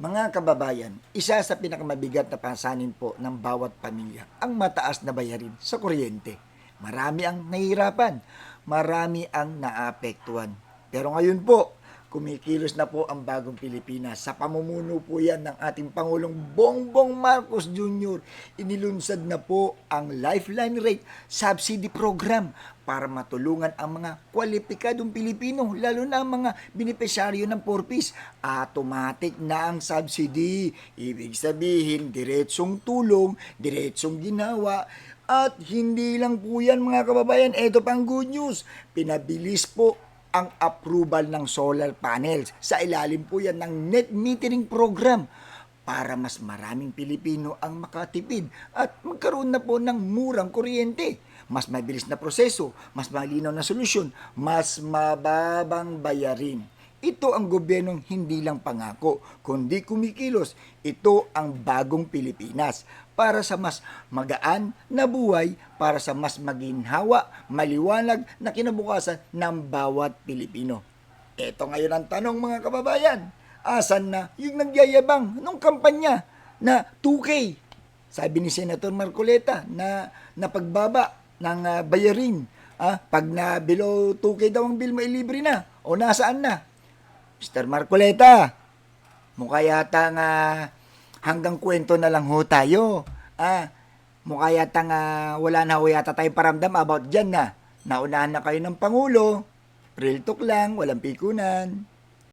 Mga kababayan, isa sa pinakamabigat na pasanin po ng bawat pamilya ang mataas na bayarin sa kuryente. Marami ang nahihirapan, marami ang naapektuhan. Pero ngayon po, kumikilos na po ang bagong Pilipinas. Sa pamumuno po yan ng ating Pangulong Bongbong Marcos Jr. Inilunsad na po ang Lifeline Rate Subsidy Program para matulungan ang mga kwalipikadong Pilipino, lalo na ang mga benepisyaryo ng 4-piece. Automatic na ang subsidy. Ibig sabihin, diretsong tulong, diretsong ginawa. At hindi lang po yan mga kababayan, ito pang good news. Pinabilis po ang approval ng solar panels. Sa ilalim po yan ng net metering program para mas maraming Pilipino ang makatipid at magkaroon na po ng murang kuryente. Mas mabilis na proseso, mas malinaw na solusyon, mas mababang bayarin. Ito ang gobyernong hindi lang pangako, kundi kumikilos. Ito ang bagong Pilipinas para sa mas magaan na buhay, para sa mas maginhawa, maliwanag na kinabukasan ng bawat Pilipino. Ito ngayon ang tanong mga kababayan, asan na yung nagyayabang nung kampanya na 2K? Sabi ni Senator Marcoleta na napagbaba ng bayarin. Pag na below 2K daw ang bill, mailibre na. O nasaan na? Mr. Marcoleta, mukha yata nga hanggang kwento na lang ho tayo. Mukha yata nga wala na ho yata tayong paramdam about dyan na. Naunahan na kayo ng Pangulo. Real talk lang, walang pikunan.